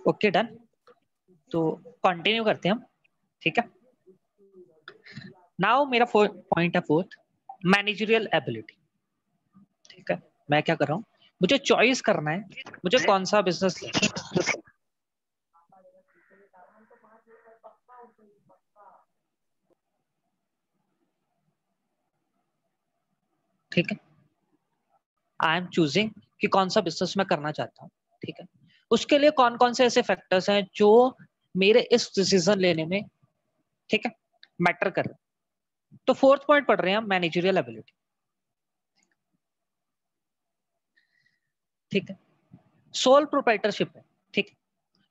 Okay done. तो continue करते हैं हम, ठीक है। नाउ मेरा पॉइंट है फोर्थ, मैनेजरियल एबिलिटी। ठीक है, मैं क्या कर रहा हूँ, मुझे चॉइस करना है मुझे कौन सा बिजनेस लेना है। ठीक है, आई एम चूजिंग कि कौन सा बिजनेस मैं करना चाहता हूँ। ठीक है, उसके लिए कौन कौन से ऐसे फैक्टर्स हैं जो मेरे इस डिसीजन लेने में, ठीक है, मैटर कर रहे हैं। तो फोर्थ पॉइंट पढ़ रहे हैं हम, मैनेजरियल एबिलिटी। ठीक है, सोल प्रोप्राइटरशिप है। ठीक है,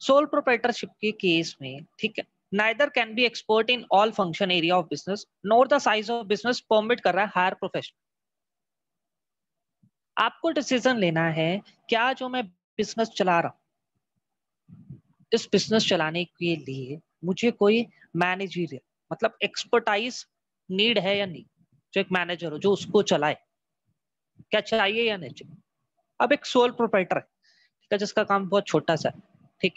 सोल प्रोप्राइटरशिप के केस में, ठीक है, neither can be expert in all function area of business NOR the size of business permit कर रहा है हायर प्रोफेशनल। आपको डिसीजन लेना है, क्या जो मैं बिजनेस चला रहा हूं, इस बिजनेस चलाने के लिए मुझे कोई मैनेजरियल मतलब एक्सपर्टाइज नीड है या नहीं। जो एक मैनेजर हो जो उसको चलाए, क्या चाहिए या नहीं चाहिए। अब एक सोल प्रोप्राइटर है, ठीक है, जिसका काम बहुत छोटा सा है। ठीक,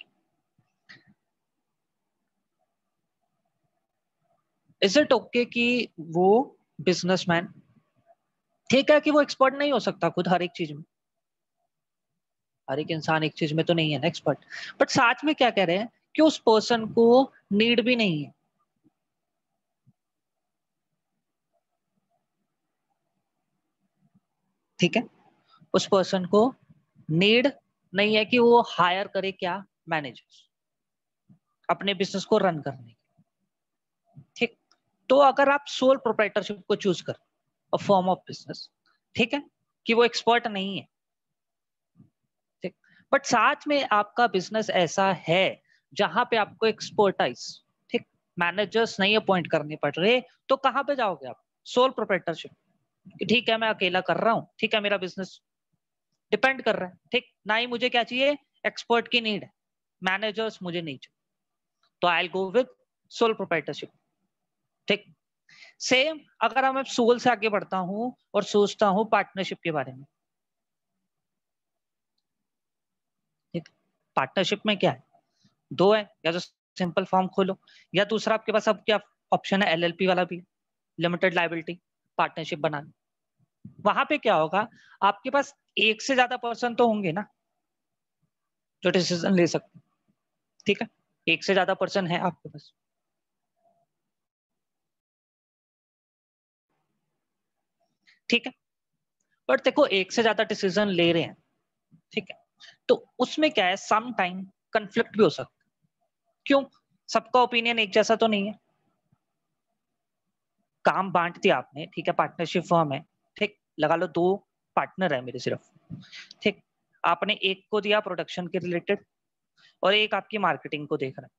इज इट ओके कि वो बिजनेसमैन, ठीक है, कि वो एक्सपर्ट नहीं हो सकता खुद हर एक चीज में, हर एक इंसान एक चीज में तो नहीं है ना एक्सपर्ट, बट साथ में क्या कह रहे हैं कि उस पर्सन को नीड भी नहीं है। ठीक है, उस पर्सन को नीड नहीं है कि वो हायर करे क्या, मैनेजर्स अपने बिजनेस को रन करने के। ठीक, तो अगर आप सोल प्रोप्राइटरशिप को चूज कर अ फॉर्म ऑफ बिजनेस, ठीक है, कि वो एक्सपर्ट नहीं है, ठीक, बट साथ में आपका बिजनेस ऐसा है जहां पे आपको एक्सपर्टाइज, ठीक, मैनेजर्स नहीं अपॉइंट करने पड़ रहे, तो कहां पे जाओगे आप, सोल प्रोप्राइटरशिप। ठीक है, मैं अकेला कर रहा हूं, ठीक है, मेरा बिजनेस डिपेंड कर रहा है, ठीक, ना ही मुझे क्या चाहिए, एक्सपर्ट की नीड है, मैनेजर्स मुझे नहीं चाहिए, तो आई गो विद सोल प्रोप्राइटरशिप। ठीक, सेम अगर मैं सोल से आगे बढ़ता हूं और सोचता हूं पार्टनरशिप के बारे में। ठीक, पार्टनरशिप में क्या है, दो है, या तो सिंपल फॉर्म खोलो, या दूसरा आपके पास अब क्या ऑप्शन है, एलएलपी वाला भी, लिमिटेड लायबिलिटी पार्टनरशिप बनाना। वहां पे क्या होगा, आपके पास एक से ज्यादा पर्सन तो होंगे ना जो डिसीजन ले सकते। ठीक है, एक से ज्यादा पर्सन है आपके पास। ठीक है, बट देखो एक से ज्यादा डिसीजन ले रहे हैं, ठीक है, तो उसमें क्या है, सम टाइम कंफ्लिक्ट भी हो सकता है। क्यों, सबका ओपिनियन एक जैसा तो नहीं है। काम बांट दिया आपने, ठीक है, पार्टनरशिप फर्म है, ठीक, लगा लो दो पार्टनर है मेरे सिर्फ, ठीक, आपने एक को दिया प्रोडक्शन के रिलेटेड और एक आपकी मार्केटिंग को देख रहा है।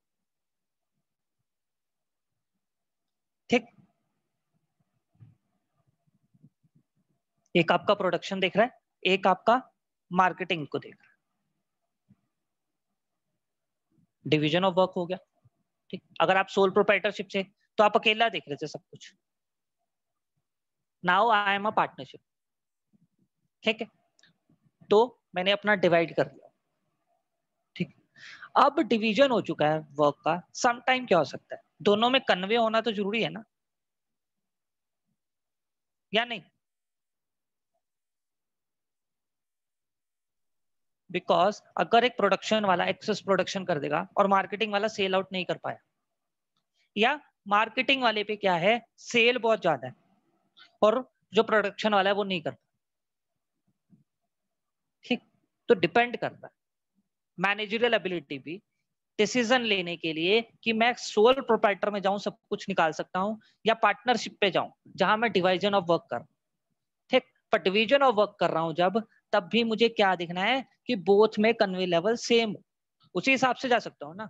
ठीक, एक आपका प्रोडक्शन देख रहा है, एक आपका मार्केटिंग को देख रहा है। डिवीजन ऑफ वर्क हो गया। ठीक, अगर आप सोल प्रोप्राइटरशिप से तो आप अकेला देख रहे थे सब कुछ, now I am a partnership. ठीक है, तो मैंने अपना डिवाइड कर दिया। ठीक, अब डिवीजन हो चुका है वर्क का, सम टाइम क्या हो सकता है, दोनों में कन्वे होना तो जरूरी है ना, या नहीं। बिकॉज अगर एक प्रोडक्शन वाला एक्सेस प्रोडक्शन कर देगा और मार्केटिंग वाला सेल आउट नहीं कर पाया, या मार्केटिंग वाले पे क्या है, सेल बहुत ज्यादा है और जो प्रोडक्शन वाला है वो नहीं करता। ठीक, तो डिपेंड करता है मैनेजरियल एबिलिटी भी डिसीजन लेने के लिए कि मैं सोल प्रोप्राइटर में जाऊं सब कुछ निकाल सकता हूं, या पार्टनरशिप पे जाऊं जहां मैं डिवीजन ऑफ वर्क कर, ठीक, पर डिवीजन ऑफ वर्क कर रहा हूं जब, तब भी मुझे क्या देखना है कि बोथ में कन्वे लेवल सेम, उसी हिसाब से जा सकता हूं ना।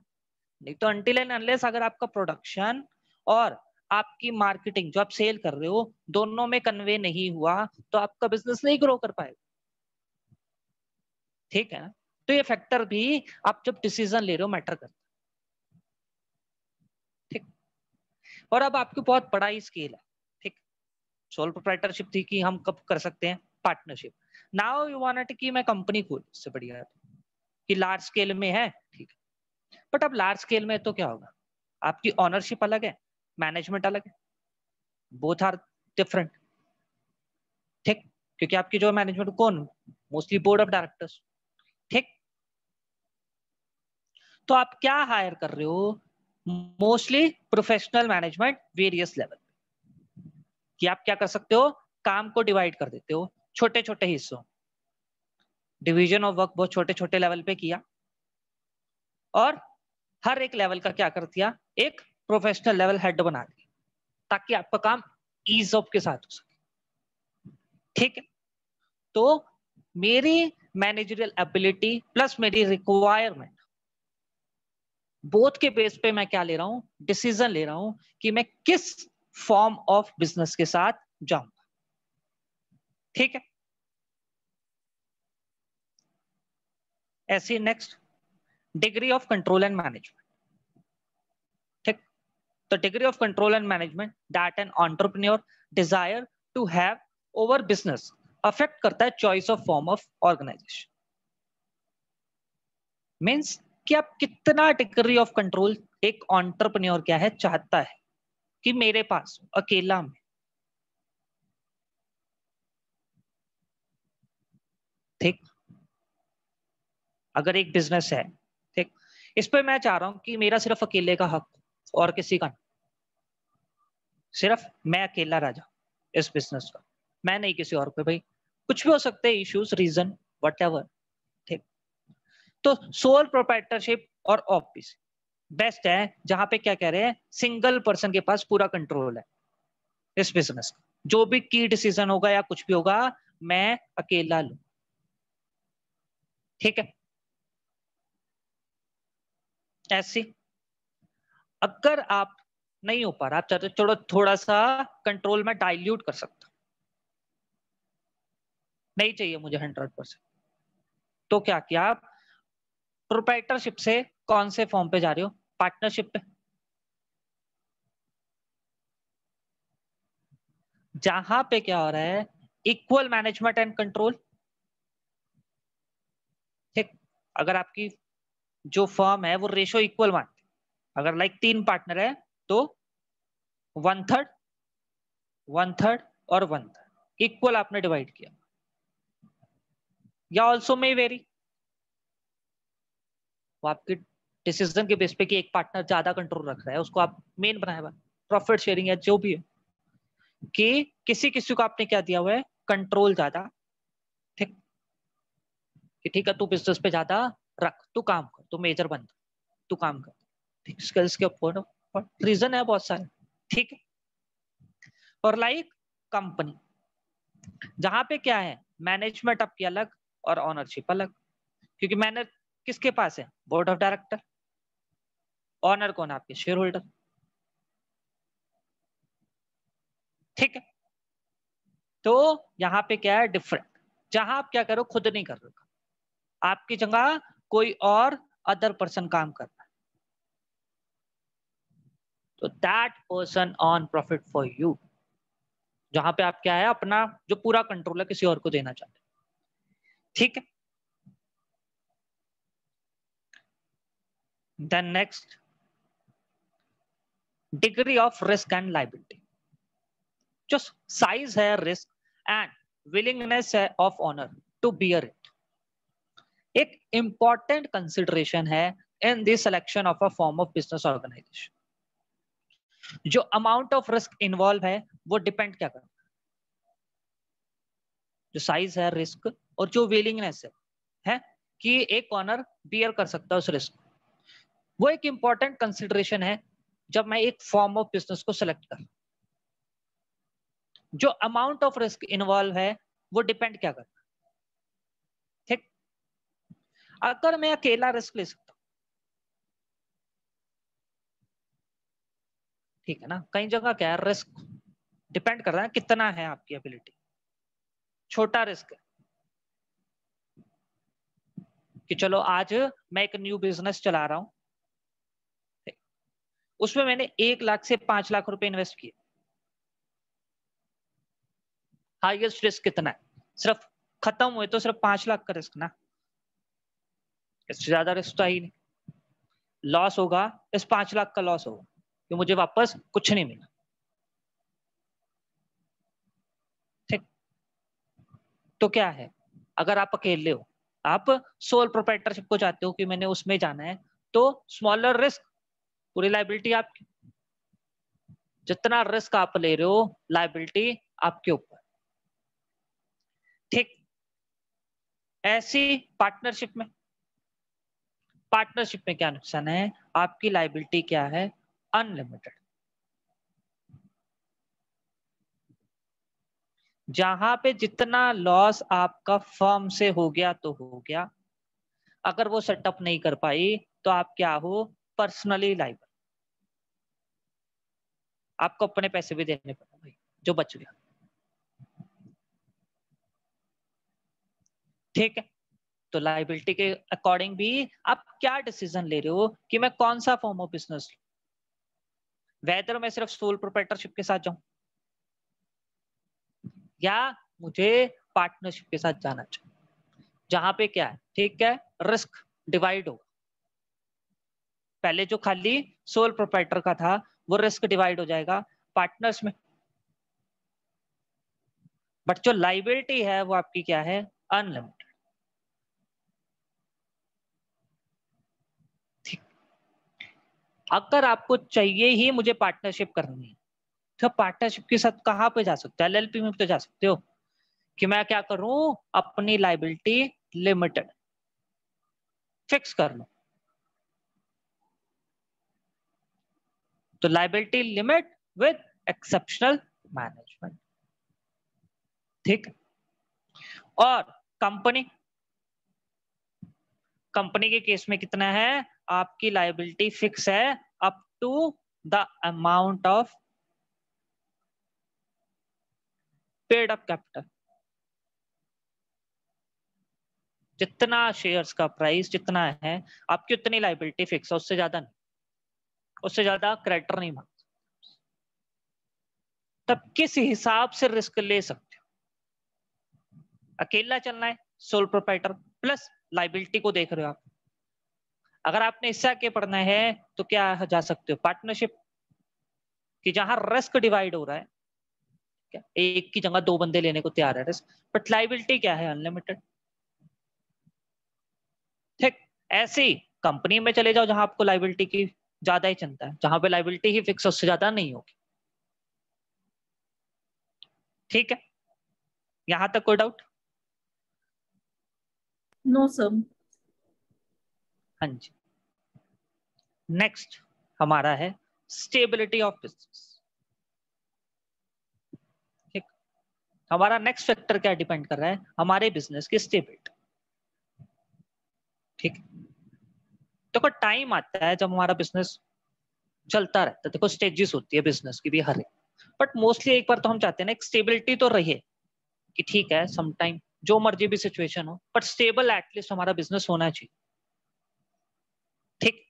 नहीं तो अनटिल एंड अनलेस अगर आपका प्रोडक्शन और आपकी मार्केटिंग जो आप सेल कर रहे हो दोनों में कन्वे नहीं हुआ, तो आपका बिजनेस नहीं ग्रो कर पाएगा। ठीक है ना, तो ये फैक्टर भी आप जब डिसीजन ले रहे हो मैटर करता है। ठीक, और अब आपकी बहुत बड़ा ही स्केल है। ठीक, सोल प्रोप्राइटरशिप थी कि हम कब कर सकते हैं पार्टनरशिप, नाउ यू वांट कि मैं कंपनी खोल, इससे बढ़िया है कि लार्ज स्केल में है। ठीक, बट अब लार्ज स्केल में तो क्या होगा, आपकी ऑनरशिप अलग है, मैनेजमेंट अलग है, बोथ आर डिफरेंट, ठीक, क्योंकि आपकी जो मैनेजमेंट कौन, मोस्टली बोर्ड ऑफ डायरेक्टर्स, ठीक। तो आप क्या हायर कर रहे हो, mostly professional management various level, कि आप क्या कर सकते हो, काम को डिवाइड कर देते हो छोटे छोटे हिस्सों, डिवीजन ऑफ वर्क बहुत छोटे छोटे लेवल पे किया, और हर एक लेवल का क्या कर दिया, एक प्रोफेशनल लेवल हेड बना दिया, ताकि आपका काम ईज ऑफ के साथ हो सके, ठीक है। तो मेरी मैनेजरियल एबिलिटी प्लस मेरी रिक्वायरमेंट, बोथ के बेस पे मैं क्या ले रहा हूं, डिसीजन ले रहा हूं कि मैं किस फॉर्म ऑफ बिजनेस के साथ जाऊंगा, ठीक है। ऐसी next, degree of control and management, ठीक। तो degree of control and management that an entrepreneur desire to have over business affect करता है choice of form of organisation, means कि आप कितना डिग्री ऑफ कंट्रोल एक एंटरप्रेन्योर क्या है चाहता है कि मेरे पास अकेला में, ठीक। अगर एक बिजनेस है, ठीक, इस पे मैं चाह रहा हूं कि मेरा सिर्फ अकेले का हक और किसी का नहीं, सिर्फ मैं अकेला राजा इस बिजनेस का, मैं नहीं किसी और पे, भाई कुछ भी हो सकते हैं इश्यूज, रीजन, व्हाटएवर, ठीक। तो सोल प्रोप्राइटरशिप और ऑफिस बेस्ट है, जहां पे क्या कह रहे हैं, सिंगल पर्सन के पास पूरा कंट्रोल है इस बिजनेस का, जो भी की डिसीजन होगा या कुछ भी होगा मैं अकेला लूं, ठीक है। ऐसी अगर आप नहीं हो पा रहा, आप चाहते हो चलो थोड़ा सा कंट्रोल में डाइल्यूट कर सकता, नहीं चाहिए मुझे 100%, तो क्या किया आप, प्रोप्राइटरशिप से कौन से फॉर्म पे जा रहे हो, पार्टनरशिप पे, जहां पे क्या हो रहा है, इक्वल मैनेजमेंट एंड कंट्रोल, ठीक। अगर आपकी जो फर्म है वो रेशो इक्वल मानती, अगर लाइक 3 पार्टनर है तो 1/3 1/3 और 1/3 इक्वल आपने डिवाइड किया, या ऑल्सो में वेरी, वो आपके डिसीजन के बेस पे कि एक पार्टनर ज्यादा कंट्रोल रख रहा है उसको आप मेन बनाया हुआ, प्रॉफिट शेयरिंग है जो भी है, कि किसी किसी को आपने क्या दिया हुआ है, कंट्रोल ज्यादा, ठीक, कि ठीक है तू बिजनेस पे ज्यादा रख, तू काम कर, तू मेजर बन, तू काम कर, ठीक, स्किल्स के ऊपर रीजन है बहुत सारे, ठीक है। और लाइक कंपनी, जहां पे क्या है, मैनेजमेंट आपकी अलग और ओनरशिप अलग, क्योंकि मैनेज किसके पास है, बोर्ड ऑफ डायरेक्टर, ऑनर कौन, आपके शेयर होल्डर, ठीक है। तो यहाँ पे क्या है डिफरेंट, जहां आप क्या करो खुद नहीं कर रहे, आपकी जगह कोई और अदर पर्सन काम कर रहा है, तो that person on profit for you, जहां पे आप क्या है अपना जो पूरा कंट्रोल है किसी और को देना चाहते हैं, ठीक है। Then next, degree of risk and liability, जो साइज है रिस्क एंड विलिंगनेस है of owner to bear it, एक इंपॉर्टेंट कंसिडरेशन है in the selection of a form of business organisation. जो अमाउंट ऑफ रिस्क इन्वॉल्व है वो depend क्या करता है, जो साइज है रिस्क और जो विलिंगनेस है कि एक ऑनर बियर कर सकता है उस रिस्क, वो एक इंपॉर्टेंट कंसिडरेशन है जब मैं एक फॉर्म ऑफ बिजनेस को सिलेक्ट कर, जो अमाउंट ऑफ रिस्क इन्वॉल्व है वो डिपेंड क्या करता है, ठीक। अगर मैं अकेला रिस्क ले सकता हूं, ठीक है ना, कई जगह क्या है रिस्क डिपेंड कर रहा है कितना है आपकी एबिलिटी, छोटा रिस्क है कि चलो आज मैं एक न्यू बिजनेस चला रहा हूं, उसमें मैंने 1 लाख से 5 लाख रुपए इन्वेस्ट किए, हाईएस्ट रिस्क कितना है, सिर्फ खत्म हुए तो सिर्फ 5 लाख का रिस्क ना, इससे ज्यादा रिस्क तो ही नहीं, लॉस होगा इस 5 लाख का लॉस होगा कि मुझे वापस कुछ नहीं मिला। ठीक, तो क्या है, अगर आप अकेले हो, आप सोल प्रोप्राइटरशिप को चाहते हो कि मैंने उसमें जाना है, तो स्मॉलर रिस्क, पूरी लाइबिलिटी आपकी, जितना रिस्क आप ले रहे हो लाइबिलिटी आपके ऊपर। ठीक, ऐसी पार्टनरशिप में क्या नुकसान है, आपकी लाइबिलिटी क्या है, अनलिमिटेड। जहां पे जितना लॉस आपका फर्म से हो गया तो हो गया, अगर वो सेटअप नहीं कर पाई तो आप क्या हो, पर्सनली लाइबल, आपको अपने पैसे भी देने पड़े भाई जो बच गया। ठीक है, तो लाइबिलिटी के अकॉर्डिंग भी आप क्या डिसीजन ले रहे हो कि मैं कौन सा फॉर्म ऑफ बिजनेस लूं, वेदर मैं सिर्फ सोल प्रोप्राइटरशिप के साथ जाऊं या मुझे पार्टनरशिप के साथ जाना चाहिए, जहां पे क्या है, ठीक है, रिस्क डिवाइड हो, पहले जो खाली सोल प्रोप्राइटर का था वो रिस्क डिवाइड हो जाएगा पार्टनर्स में, बट जो लाइबिलिटी है वो आपकी क्या है, अनलिमिटेड। ठीक, अगर आपको चाहिए ही मुझे पार्टनरशिप करनी है, तो पार्टनरशिप के साथ कहां पे जा सकते हो, एलएलपी में तो जा सकते हो कि मैं क्या करूं, अपनी लाइबिलिटी लिमिटेड फिक्स कर लूं, तो liability limit with exceptional management. ठीक, और कंपनी के केस में कितना है, आपकी लाइबिलिटी फिक्स है up to the amount of paid up capital, जितना शेयर्स का प्राइस जितना है आपकी उतनी लाइबिलिटी फिक्स है, उससे ज्यादा नहीं, उससे ज्यादा क्रेडिटर नहीं मांग, तब किस हिसाब से रिस्क ले सकते हो, अकेला चलना है सोल प्रोप्राइटर प्लस लाइबिलिटी को देख रहे हो आप, अगर आपने इससे आगे पढ़ना है तो क्या जा सकते हो, पार्टनरशिप कि जहां रिस्क डिवाइड हो रहा है, क्या एक की जगह 2 बंदे लेने को तैयार है रिस्क, बट लाइबिलिटी क्या है, अनलिमिटेड। ठीक, ऐसे ही कंपनी में चले जाओ जहां आपको लाइबिलिटी की ज्यादा ही चिंता है, जहां पे लाइबिलिटी ही फिक्स उससे ज्यादा नहीं होगी। ठीक है, यहां तक कोई डाउट? No sir. हाँ जी, नेक्स्ट हमारा है स्टेबिलिटी ऑफ बिजनेस। ठीक, हमारा नेक्स्ट फैक्टर क्या डिपेंड कर रहा है, हमारे बिजनेस की स्टेबिलिटी। ठीक, देखो टाइम आता है जब हमारा बिजनेस चलता रहता है, देखो स्टेजेस होती है बिजनेस की भी हर एक, बट मोस्टली एक बार तो हम चाहते हैं ना एक स्टेबिलिटी तो रहे, कि ठीक है सम टाइम जो मर्जी भी सिचुएशन हो बट स्टेबल एटलीस्ट हमारा बिजनेस होना चाहिए। ठीक,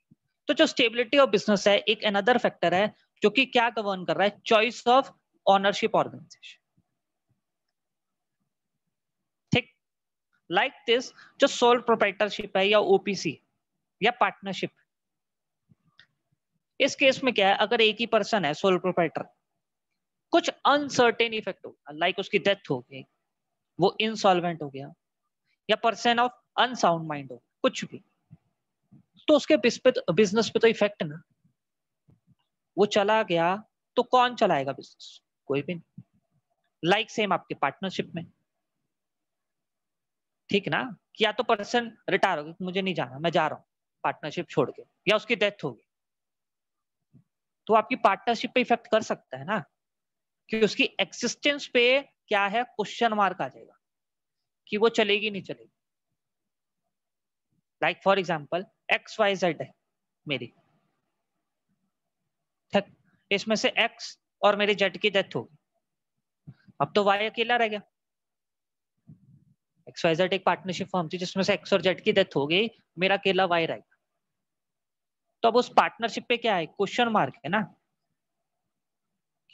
तो जो स्टेबिलिटी ऑफ बिजनेस है एक अनदर फैक्टर है जो कि क्या गवर्न कर रहा है, चॉइस ऑफ ओनरशिप ऑर्गेनाइजेशन। ठीक, लाइक दिस जो सोल प्रोप्राइटरशिप है या ओपीसी या पार्टनरशिप, इस केस में क्या है, अगर एक ही पर्सन है सोल प्रोप्राइटर, कुछ अनसर्टेन इफेक्ट हो, लाइक उसकी डेथ हो गई, वो इंसॉल्वेंट हो गया, या पर्सन ऑफ अनसाउंड माइंड हो, कुछ भी, तो उसके बिजनेस पे तो इफेक्ट ना, वो चला गया तो कौन चलाएगा बिजनेस, कोई भी नहीं। लाइक सेम आपके पार्टनरशिप में, ठीक ना, कि या तो पर्सन रिटायर हो गया, मुझे नहीं जाना मैं जा रहा हूँ पार्टनरशिप छोड़ के, या उसकी डेथ हो गई, तो आपकी पार्टनरशिप पे इफेक्ट कर सकता है ना, कि उसकी एक्सिस्टेंस पे क्या है, क्वेश्चन मार्क आ जाएगा कि वो चलेगी नहीं चलेगी। लाइक फॉर एग्जांपल XYZ है मेरी, ठीक, इसमें से X और मेरे Z की डेथ होगी, अब तो Y अकेला रह गया। XYZ एक पार्टनरशिप फर्म थी जिसमें से X और Z की डेथ हो गई, मेरा अकेला Y रह गया, तो अब उस पार्टनरशिप पे क्या है, क्वेश्चन मार्क है ना,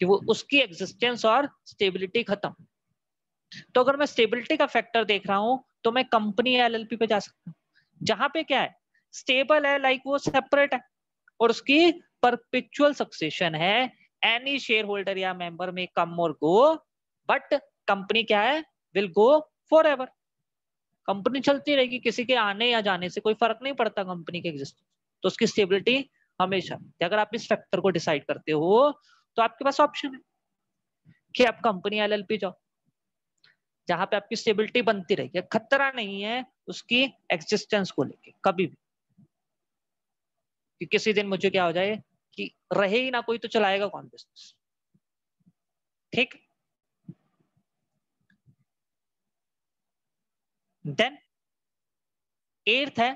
कि वो उसकी एग्जिस्टेंस और स्टेबिलिटी खत्म। तो अगर मैं स्टेबिलिटी का फैक्टर देख रहा हूं तो मैं कंपनी या एलएलपी पे जा सकता हूं, जहां पे क्या है, स्टेबल है, लाइक वो सेपरेट है और उसकी परपेचुअल सक्सेशन है, एनी शेयर होल्डर या मेंबर में कम और गो, बट कंपनी क्या है, will go for ever. Company चलती रहेगी, किसी के आने या जाने से कोई फर्क नहीं पड़ता कंपनी के एग्जिस्टेंस, तो उसकी स्टेबिलिटी हमेशा। अगर आप इस फैक्टर को डिसाइड करते हो तो आपके पास ऑप्शन है कि आप कंपनी एलएलपी जाओ, जहां पे आपकी स्टेबिलिटी बनती रहेगी, खतरा नहीं है उसकी एग्जिस्टेंस को लेके कभी भी, कि किसी दिन मुझे क्या हो जाए कि रहे ही ना कोई तो चलाएगा कौन बिजनेस। ठीक, देन एट्थ है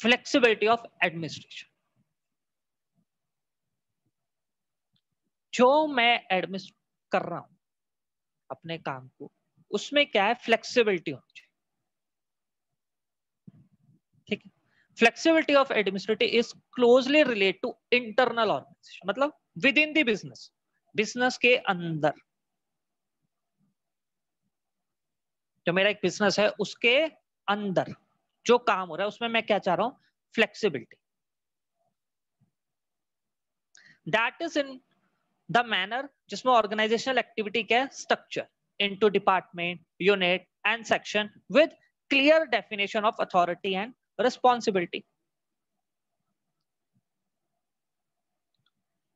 फ्लेक्सिबिलिटी ऑफ एडमिनिस्ट्रेशन। जो मैं एडमिनिस्ट्रेट कर रहा हूं अपने काम को, उसमें क्या है, फ्लेक्सिबिलिटी होनी चाहिए। ठीक है, flexibility of administrative is closely related to internal organisation, मतलब within the business, business के अंदर जो मेरा एक बिजनेस है उसके अंदर जो काम हो रहा है उसमें मैं क्या चाह रहा हूं, flexibility. That is in the manner जिसमें ऑर्गेनाइजेशनल एक्टिविटी क्या है, structure into department, unit and section with clear definition of authority and responsibility.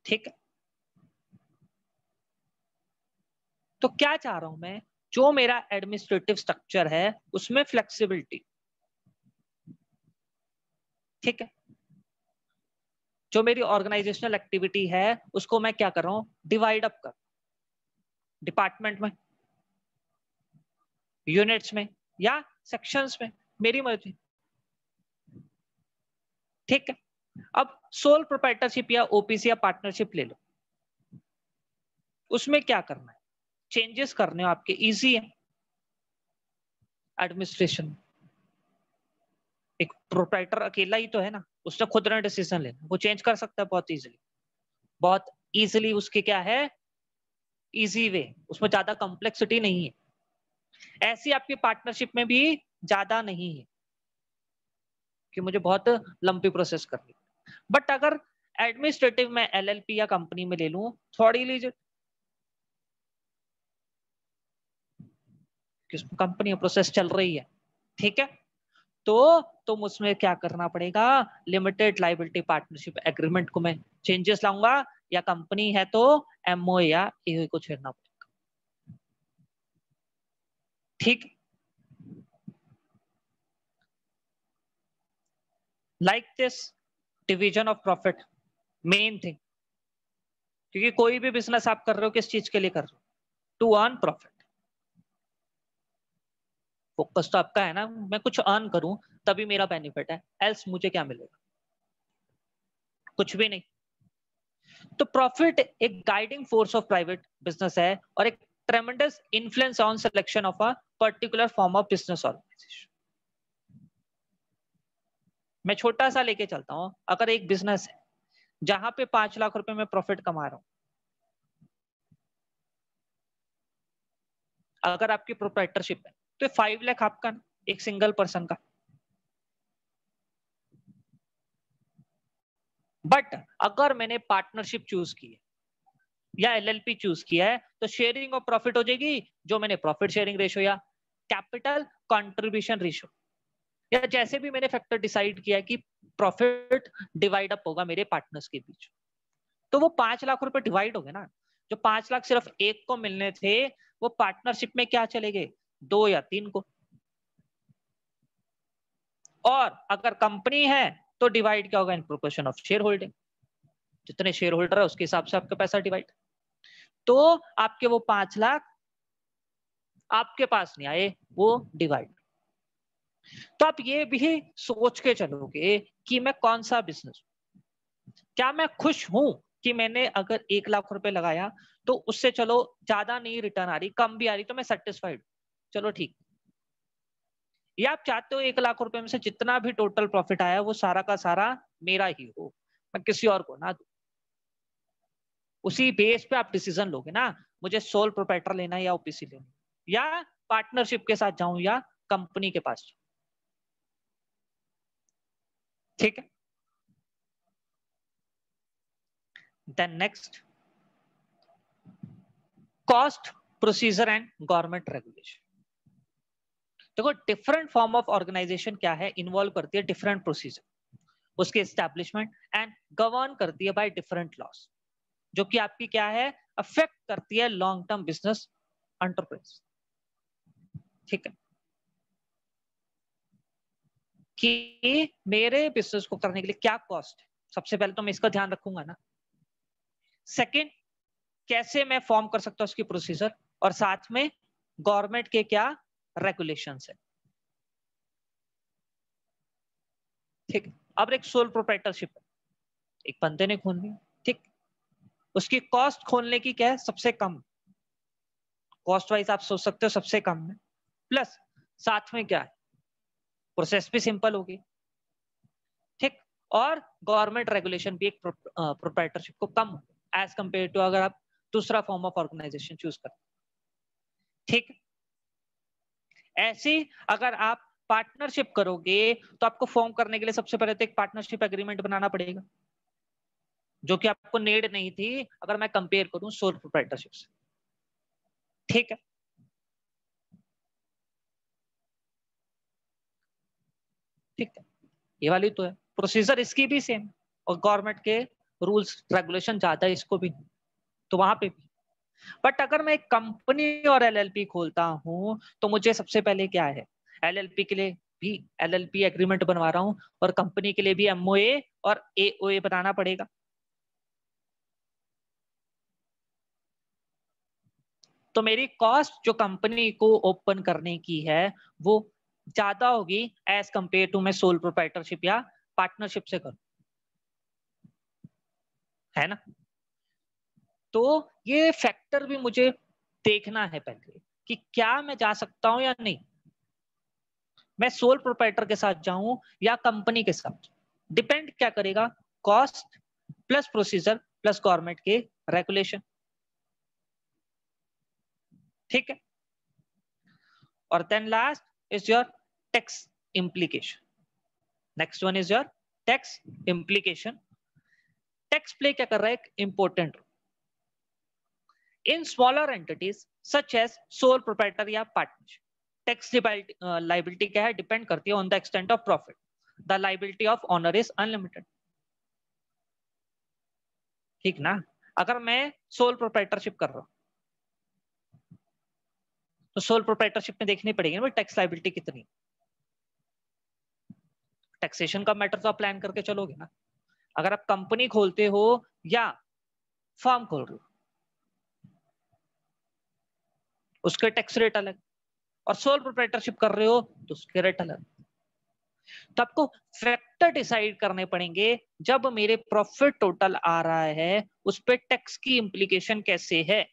ठीक है, तो क्या चाह रहा हूं मैं, जो मेरा एडमिनिस्ट्रेटिव स्ट्रक्चर है उसमें फ्लेक्सिबिलिटी। ठीक है, जो मेरी ऑर्गेनाइजेशनल एक्टिविटी है उसको मैं क्या कर रहा हूं, डिवाइड अप कर, डिपार्टमेंट में, यूनिट्स में या सेक्शंस में, मेरी मर्जी। ठीक है, अब सोल प्रोप्राइटरशिप या ओपीसी या पार्टनरशिप ले लो, उसमें क्या करना है, चेंजेस करने हो आपके इजी है एडमिनिस्ट्रेशन। एक प्रोप्राइटर अकेला ही तो है ना, उसने खुद ने डिसीजन लेना, वो चेंज कर सकता है बहुत इजीली, बहुत इजीली। उसके क्या है, इजी वे, उसमें ज्यादा कॉम्प्लेक्सिटी नहीं है। ऐसी आपकी पार्टनरशिप में भी ज्यादा नहीं है कि मुझे बहुत लंबी प्रोसेस करनी। बट अगर एडमिनिस्ट्रेटिव में एलएलपी या कंपनी में ले लूं, थोड़ी लीजिए, कंपनी प्रोसेस चल रही है, ठीक है, तो तुम उसमें क्या करना पड़ेगा, लिमिटेड लाइबिलिटी पार्टनरशिप एग्रीमेंट को मैं चेंजेस लाऊंगा, या कंपनी है तो एमओ या एओ को छेड़ना पड़ेगा। ठीक, like this division of profit, main thing, क्योंकि कोई भी बिजनेस आप कर रहे हो किस चीज के लिए कर रहे हो, टू अर्न प्रॉफिट। फोकस तो आपका है ना, मैं कुछ अर्न करूं तभी मेरा बेनिफिट है, एल्स मुझे क्या मिलेगा, कुछ भी नहीं। तो प्रॉफिट एक guiding force of private business है और एक tremendous influence on selection of a particular form of business organisation. मैं छोटा सा लेके चलता हूं, अगर एक बिजनेस है जहां पे 5 लाख रुपए में प्रॉफिट कमा रहा हूं, अगर आपकी प्रोप्राइटरशिप है तो 5 लाख आपका, एक सिंगल पर्सन का। बट अगर मैंने पार्टनरशिप चूज की है या एलएलपी चूज किया है तो शेयरिंग ऑफ प्रॉफिट हो जाएगी, जो मैंने प्रॉफिट शेयरिंग रेशो या कैपिटल कंट्रीब्यूशन रेशो, या जैसे भी मैंने फैक्टर डिसाइड किया कि प्रॉफिट डिवाइड अप होगा मेरे पार्टनर्स के बीच, तो वो 5 लाख रुपए डिवाइड हो गए ना। जो 5 लाख सिर्फ एक को मिलने थे, वो पार्टनरशिप में क्या चले गए, 2 या 3 को। और अगर कंपनी है तो डिवाइड क्या होगा, in proportion of share holding, जितने शेयर होल्डर है उसके हिसाब से आपका पैसा डिवाइड। तो आपके वो 5 लाख आपके पास नहीं आए, वो डिवाइड। तो आप ये भी सोच के चलोगे कि मैं कौन सा बिजनेस, क्या मैं खुश हूं कि मैंने अगर 1 लाख रुपए लगाया तो उससे चलो ज्यादा नहीं रिटर्न आ रही, कम भी आ रही, तो मैं सेटिस्फाइड, चलो ठीक। या आप चाहते हो 1 लाख रुपए में से जितना भी टोटल प्रॉफिट आया वो सारा का सारा मेरा ही हो, मैं किसी और को ना दूं। उसी बेस पे आप डिसीजन लोगे ना, मुझे सोल प्रोप्राइटर लेना है या ओपीसी लेना है, या पार्टनरशिप के साथ जाऊं या कंपनी के पास। ठीक है। Then next, cost, procedure and government regulation. देखो डिफरेंट फॉर्म ऑफ ऑर्गेनाइजेशन क्या है, इन्वॉल्व करती है डिफरेंट प्रोसीजर, उसके एस्टैब्लिशमेंट एंड गवर्न करती है बाय डिफरेंट लॉस, जो कि आपकी क्या है, अफेक्ट करती है लॉन्ग टर्म बिजनेस एंटरप्राइज। ठीक है, कि मेरे बिजनेस को करने के लिए क्या कॉस्ट है, सबसे पहले तो मैं इसका ध्यान रखूंगा ना। सेकंड, कैसे मैं फॉर्म कर सकता हूं उसकी प्रोसीजर, और साथ में गवर्नमेंट के क्या रेगुलेशंस है। ठीक, अब एक सोल प्रोप्राइटरशिप है, एक बंदे ने खोलनी, ठीक, उसकी कॉस्ट खोलने की क्या है, सबसे कम कॉस्ट वाइज आप सोच सकते हो सबसे कम में, प्लस साथ में क्या है, प्रोसेस भी सिंपल होगी। ठीक, और गवर्नमेंट रेगुलेशन भी एक प्रोप्राइटरशिप को कम एज कंपेयर टू अगर आप दूसरा फॉर्म ऑफ ऑर्गेनाइजेशन चूज करते। ठीक, ऐसे अगर आप पार्टनरशिप करोगे तो आपको फॉर्म करने के लिए सबसे पहले तो एक पार्टनरशिप एग्रीमेंट बनाना पड़ेगा, जो कि आपको नीड नहीं थी अगर मैं कंपेयर करूं सोल प्रोप्राइटरशिप से। ठीक है, ठीक है, ये वाली तो है प्रोसीजर, इसकी भी सेम, और गवर्नमेंट के रूल्स रेगुलेशन ज्यादा है इसको भी, तो वहां पे भी। बट अगर मैं एक कंपनी और एलएलपी खोलता हूं तो मुझे सबसे पहले क्या है, एलएलपी के लिए भी एलएलपी एग्रीमेंट बनवा रहा हूं, और कंपनी के लिए भी एमओए और एओए बनाना पड़ेगा। तो मेरी कॉस्ट जो कंपनी को ओपन करने की है वो ज्यादा होगी एज कंपेयर टू मैं सोल प्रोप्राइटरशिप या पार्टनरशिप से करूं, है ना। तो ये फैक्टर भी मुझे देखना है पहले कि क्या मैं जा सकता हूं या नहीं, मैं सोल प्रोप्राइटर के साथ जाऊं या कंपनी के साथ, डिपेंड क्या करेगा, cost plus procedure plus government के रेगुलेशन। ठीक है, और then last is your tax implication. Next one is your tax implication. Tax play क्या कर रहा है, एक important in smaller entities such as sole proprietor या पार्टनरशिप। टैक्स लाइबिलिटी क्या है, डिपेंड करती है on the extent of profit, the liability of owner is unlimited. ठीक ना, अगर मैं सोल प्रोप्राइटरशिप कर रहा हूं तो सोल प्रोप्राइटरशिप में देखनी पड़ेगी ना टैक्स लाइबिलिटी कितनी, टैक्सेशन का मैटर तो आप प्लान करके चलोगे ना। अगर आप कंपनी खोलते हो या फर्म खोल रहे हो उसके टैक्स रेट अलग, और सोल प्रोप्राइटरशिप कर रहे हो तो उसके रेट अलग। तो आपको फैक्टर डिसाइड करने पड़ेंगे, जब मेरे प्रॉफिट टोटल आ रहा है उस पे टैक्स की इंप्लीकेशन कैसे है।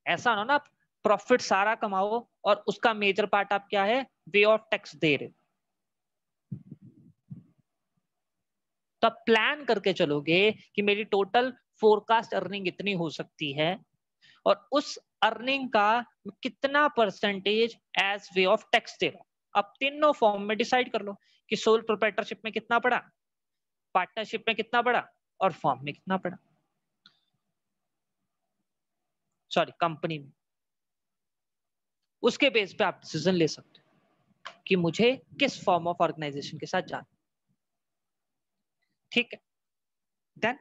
ऐसा ना आप प्रॉफिट सारा कमाओ और उसका मेजर पार्ट आप क्या है, वे ऑफ टैक्स दे रहे। तो आप प्लान करके चलोगे कि मेरी टोटल फोरकास्ट अर्निंग इतनी हो सकती है, और उस अर्निंग का कितना percentage as way of tax दे रहा हूं। अब तीनों फॉर्म में डिसाइड कर लो कि सोल प्रोप्राइटरशिप में कितना पड़ा, पार्टनरशिप में कितना पड़ा, और फॉर्म में कितना पड़ा, सॉरी कंपनी में। उसके बेस पे आप डिसीजन ले सकते हो कि मुझे किस फॉर्म ऑफ ऑर्गेनाइजेशन के साथ जाना। ठीक है, then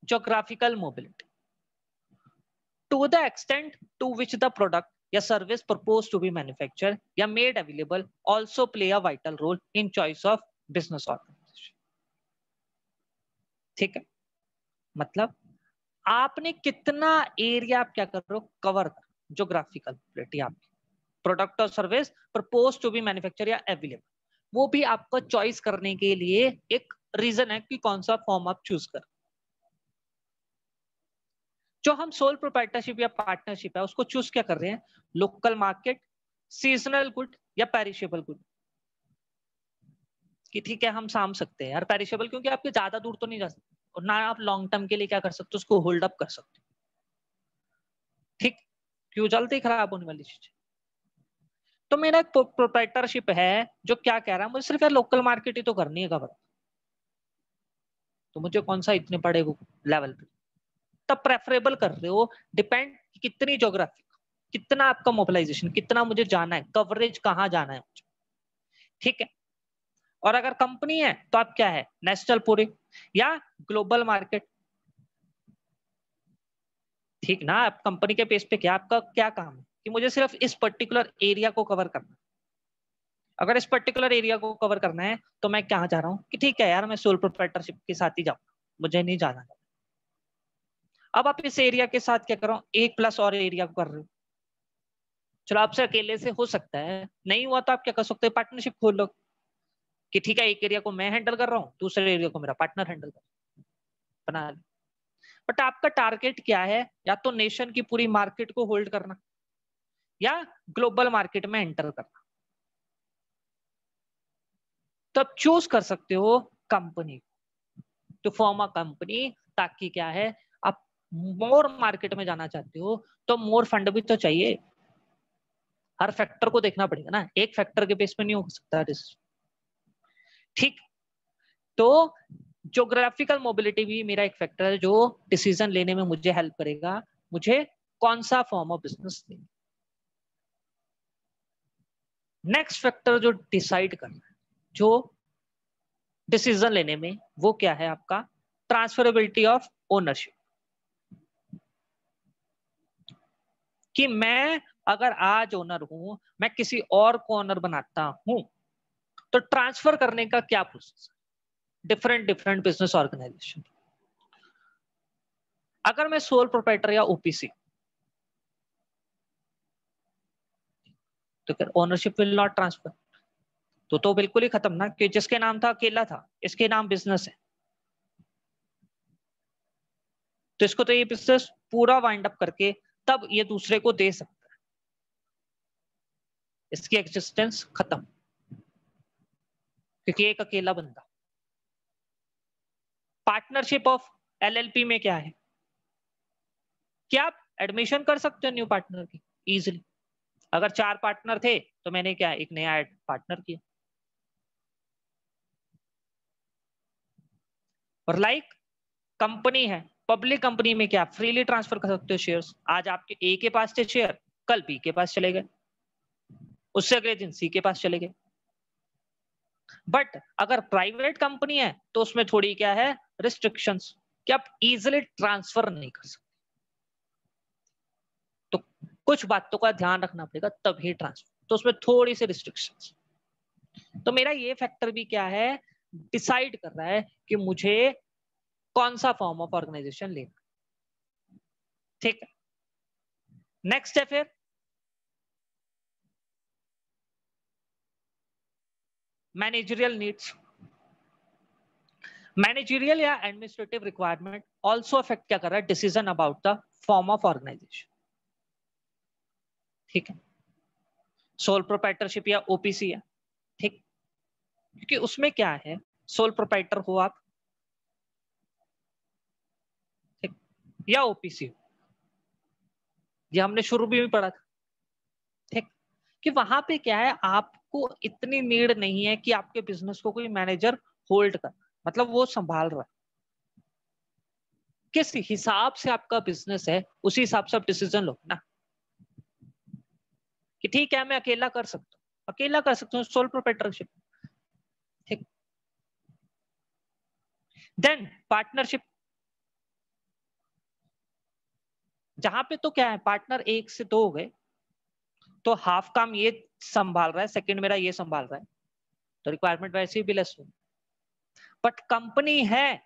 geographical mobility, to the extent to which the product या service propose to be manufacture या made available also play a vital role in choice of business organisation. ठीक है, मतलब आपने कितना एरिया आप क्या कर रहे हो, कवर कर, ज्योग्राफिकल मोबिलिटी आपकी प्रोडक्ट और service propose to be manufacture या अवेलेबल, वो भी आपको चॉइस करने के लिए एक रीजन है कि कौन सा फॉर्म आप चूज कर। जो हम सोल प्रोप्राइटरशिप या पार्टनरशिप है उसको चूज क्या कर रहे हैं, लोकल मार्केट, सीजनल गुड या पेरिशेबल गुड, कि ठीक है हम साम सकते हैं यार पेरिशेबल, क्योंकि आपके ज्यादा दूर तो नहीं जा सकते और ना आप लॉन्ग टर्म के लिए क्या कर सकते हो, उसको होल्ड अप कर सकते हो। ठीक, क्यों जल्दी खराब होने वाली चीज। तो मेरा एक प्रोप्राइटरशिप है जो क्या कह रहा है, मुझे सिर्फ लोकल मार्केट ही तो करनी है कवर, तो मुझे कौन सा इतने बड़े लेवल पे, तब प्रेफरेबल कर रहे हो, डिपेंड कितनी ज्योग्राफी, कितना आपका मोबिलाइजेशन, कितना मुझे जाना है, कवरेज कहाँ जाना है मुझे, ठीक है। और अगर कंपनी है तो आप क्या है, नेशनल पूरे या ग्लोबल मार्केट, ठीक ना। आप कंपनी के पेज पे क्या, आपका क्या काम है कि मुझे सिर्फ इस पर्टिकुलर एरिया को कवर करना, अगर इस पर्टिकुलर एरिया को कवर करना है तो मैं कहाँ जा रहा हूँ कि ठीक है यार मैं सोल प्रोप्राइटरशिप के साथ ही जाऊँ, मुझे नहीं जाना। अब आप इस एरिया के साथ क्या करो, एक प्लस और एरिया को कर रहे हो, चलो आपसे अकेले से हो सकता है, नहीं हुआ तो आप क्या कर सकते हो, पार्टनरशिप खोल लो कि ठीक है एक एरिया को मैं हैंडल कर रहा हूँ, दूसरे एरिया को मेरा पार्टनर हैंडल कर बना लो। बट आपका टारगेट क्या है, या तो नेशन की पूरी मार्केट को होल्ड करना या ग्लोबल मार्केट में एंटर करना, तो आप चूज कर सकते हो company to form a company, ताकि क्या है आप मोर मार्केट में जाना चाहते हो तो मोर फंड भी तो चाहिए, हर फैक्टर को देखना पड़ेगा ना, एक फैक्टर के बेस पे नहीं हो सकता, ठीक। तो ज्योग्राफिकल मोबिलिटी भी मेरा एक फैक्टर है जो डिसीजन लेने में मुझे हेल्प करेगा, मुझे कौन सा फॉर्म ऑफ बिजनेस लेना। नेक्स्ट फैक्टर जो डिसाइड करना है, जो डिसीजन लेने में, वो क्या है आपका, ट्रांसफरेबिलिटी ऑफ ओनरशिप, कि मैं अगर आज ओनर हूं, मैं किसी और को ओनर बनाता हूं, तो ट्रांसफर करने का क्या process, different different business organisation. अगर मैं सोल प्रोप्राइटर या ओपीसी, तो फिर ओनरशिप विल नॉट ट्रांसफर, तो बिल्कुल ही खत्म ना, कि जिसके नाम था अकेला था, इसके नाम बिजनेस है, तो इसको तो ये बिजनेस पूरा वाइंड अप करके तब ये दूसरे को दे सकता है, इसकी एग्जिस्टेंस खत्म, क्योंकि एक अकेला बंदा। पार्टनरशिप ऑफ एलएलपी में क्या है कि आप एडमिशन कर सकते हो न्यू पार्टनर की इजीली, अगर 4 पार्टनर थे तो मैंने क्या एक नया पार्टनर किया, और लाइक कंपनी है, पब्लिक कंपनी में क्या फ्रीली ट्रांसफर कर सकते हो शेयर्स, आज आपके ए के पास थे शेयर, कल बी के पास चले गए, उससे अगले दिन सी के पास चले गए। बट अगर प्राइवेट कंपनी है तो उसमें थोड़ी क्या है रिस्ट्रिक्शंस, कि आप इजीली ट्रांसफर नहीं कर सकते, तो कुछ बातों का ध्यान रखना पड़ेगा तभी ट्रांसफर, तो उसमें थोड़ी सी रिस्ट्रिक्शंस। तो मेरा ये फैक्टर भी क्या है, डिसाइड कर रहा है कि मुझे कौन सा फॉर्म ऑफ ऑर्गेनाइजेशन लेना, ठीक है। नेक्स्ट है फिर मैनेजरियल नीड्स, मैनेजरियल या एडमिनिस्ट्रेटिव रिक्वायरमेंट ऑल्सो अफेक्ट क्या कर रहा है, decision about the form of organisation, ठीक है। सोल प्रोप्राइटरशिप या ओपीसी है, ठीक, क्योंकि उसमें क्या है, सोल प्रोप्राइटर हो आप, ठीक, या ओपीसी हो, ये हमने शुरू में भी पढ़ा था, ठीक, कि वहां पे क्या है आपको इतनी नीड नहीं है कि आपके बिजनेस को कोई मैनेजर होल्ड कर, मतलब वो संभाल रहा है, किस हिसाब से आपका बिजनेस है उसी हिसाब से आप डिसीजन लो ना, कि ठीक है मैं अकेला कर सकता हूँ, अकेला कर सकता हूँ सोल प्रोप्राइटरशिप, ठीक। देन पार्टनरशिप, जहां पे तो क्या है पार्टनर एक से दो हो गए, तो हाफ काम ये संभाल रहा है, सेकंड मेरा ये संभाल रहा है, तो रिक्वायरमेंट वैसे ही भी लेस हो। बट कंपनी है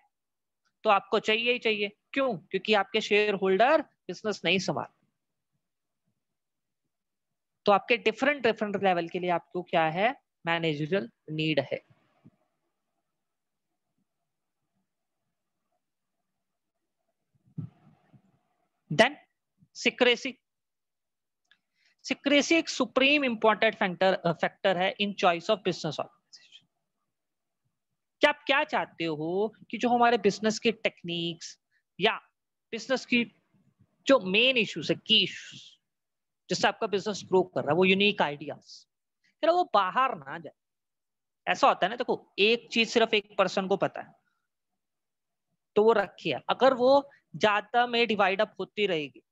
तो आपको चाहिए ही चाहिए, क्यों, क्योंकि आपके शेयर होल्डर बिजनेस नहीं संभाल, तो आपके डिफरेंट डिफरेंट लेवल के लिए आपको क्या है मैनेजरियल नीड है। देन सिक्रेसी, सिक्रेसी एक सुप्रीम इंपॉर्टेंट फैक्टर है इन चॉइस ऑफ बिजनेस ऑर्गेनाइजेशन, क्या आप क्या चाहते हो कि जो हमारे बिजनेस की टेक्निक्स या बिजनेस की जो मेन इश्यूज है, की इश्यूज जिससे आपका बिजनेस ग्रो कर रहा है, वो यूनिक आइडियाज, फिर वो बाहर ना जाए। ऐसा होता है ना, देखो एक चीज सिर्फ एक पर्सन को पता है तो वो रखिए, अगर वो ज्यादा में डिवाइड अप होती रहेगी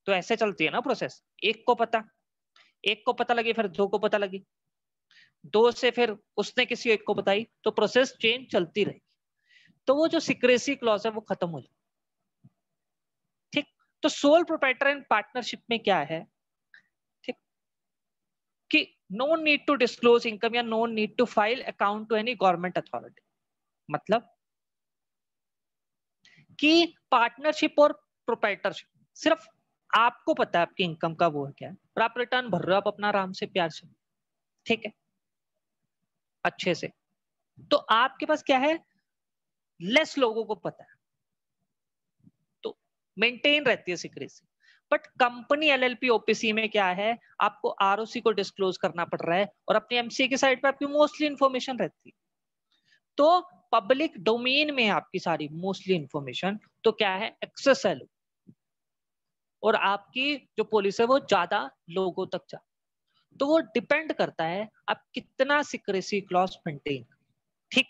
तो ऐसे चलती है ना प्रोसेस, एक को पता लगी, फिर दो को पता लगी, दो से फिर उसने किसी एक को बताई, तो प्रोसेस चेंज चलती रहेगी। तो वो जो सिक्रेसी क्लॉज है वो खत्म हो जाए। ठीक, तो सोल प्रोप्राइटर एंड पार्टनरशिप में क्या है, ठीक, कि no need to disclose income या no need to file account to any government authority. मतलब कि पार्टनरशिप और प्रोप्राइटरशिप सिर्फ आपको पता है आपकी इनकम का वो है क्या है, और आप रिटर्न भर रहे हो आप अपना आराम से प्यार से, ठीक है, अच्छे से। तो आपके पास क्या है, लेस लोगों को पता है, तो मेंटेन रहती है secrecy. But company LLP OPC में क्या है, आपको आरओसी को डिस्क्लोज करना पड़ रहा है, और अपनी एमसीए की साइड पे आपकी मोस्टली इंफॉर्मेशन रहती है। तो पब्लिक डोमेन में आपकी सारी मोस्टली इंफॉर्मेशन, तो क्या है, एक्सेस है, और आपकी जो पॉलिसी है वो ज्यादा लोगों तक जा, तो वो डिपेंड करता है आप कितना सिक्रेसी क्लॉज मेंटेन, ठीक।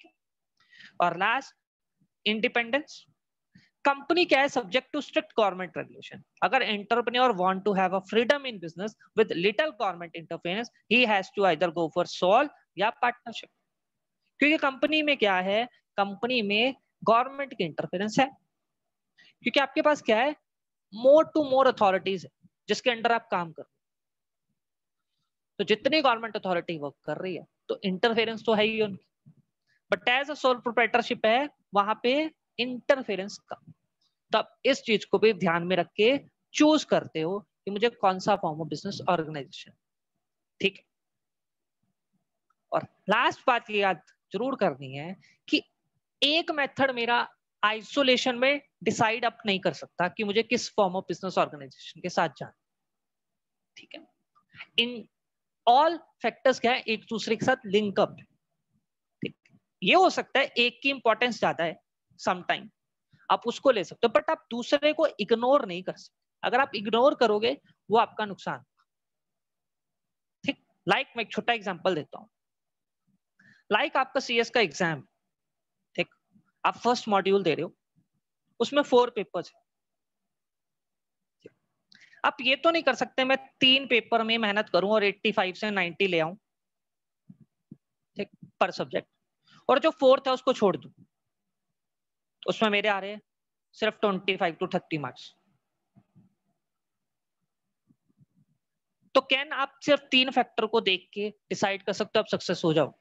और लास्ट, इंडिपेंडेंस। कंपनी क्या है, subject to strict government regulation. अगर entrepreneur want to have a freedom in business with little government interference, he has to either go for sole या पार्टनरशिप। क्योंकि company में क्या है, कंपनी में गवर्नमेंट की इंटरफेरेंस है, क्योंकि आपके पास क्या है, मोर टू मोर अथॉरिटीज है जिसके अंडर आप काम कर, तो जितनी गवर्नमेंट अथॉरिटी वर्क कर रही है तो इंटरफेरेंस तो है ही उनकी। But as a sole proprietorship है, वहां पे इंटरफेरेंस का, तो आप इस चीज को भी ध्यान में रख के चूज करते हो कि मुझे कौन सा फॉर्म ऑफ बिजनेस ऑर्गेनाइजेशन, ठीक है। और लास्ट बात ये याद जरूर करनी है कि एक मेथड मेरा आइसोलेशन में डिसाइड अप नहीं कर सकता कि मुझे किस फॉर्म ऑफ बिजनेस ऑर्गेनाइजेशन के साथ जाना, ठीक है। इन ऑल फैक्टर्स क्या है, एक दूसरे के साथ लिंक अप, ठीक। ये हो सकता है एक की इंपॉर्टेंस ज्यादा है, समटाइम आप उसको ले सकते हो, बट आप दूसरे को इग्नोर नहीं कर सकते। अगर आप इग्नोर करोगे वो आपका नुकसान, ठीक। लाइक मैं एक छोटा एग्जांपल देता हूं, लाइक आपका सीएस का एग्जाम, ठीक, आप फर्स्ट मॉड्यूल दे रहे हो, उसमें 4 पेपर्स है। आप ये तो नहीं कर सकते मैं 3 पेपर में मेहनत करूं और 85 से 90 ले आऊं, ठीक, पर सब्जेक्ट, और जो 4th है उसको छोड़ दूं, उसमें मेरे आ रहे हैं सिर्फ 25 to 30 मार्क्स। तो कैन आप सिर्फ 3 फैक्टर को देख के डिसाइड कर सकते हो आप सक्सेस हो जाओ?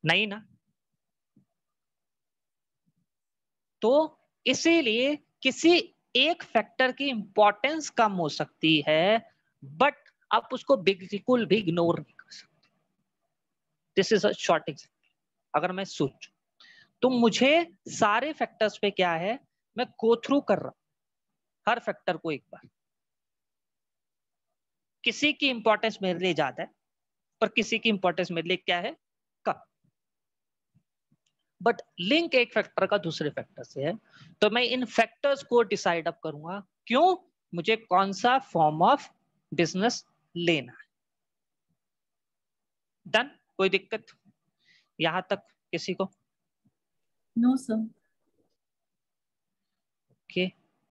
नहीं ना। तो इसीलिए किसी एक फैक्टर की इंपॉर्टेंस कम हो सकती है, बट आप उसको बिल्कुल भी इग्नोर नहीं कर सकते। This is a short example. अगर मैं सोचूं तो मुझे सारे फैक्टर्स पे क्या है, मैं गो थ्रू कर रहा हूं हर फैक्टर को एक बार। किसी की इंपॉर्टेंस मेरे लिए ज्यादा है, पर किसी की इंपॉर्टेंस मेरे लिए क्या है, कम। बट लिंक एक फैक्टर का दूसरे फैक्टर से है, तो मैं इन फैक्टर्स को डिसाइड अप करूंगा, क्यों, मुझे कौन सा फॉर्म ऑफ बिजनेस लेना है। डन, कोई दिक्कत यहां तक किसी को? No sir. ओके।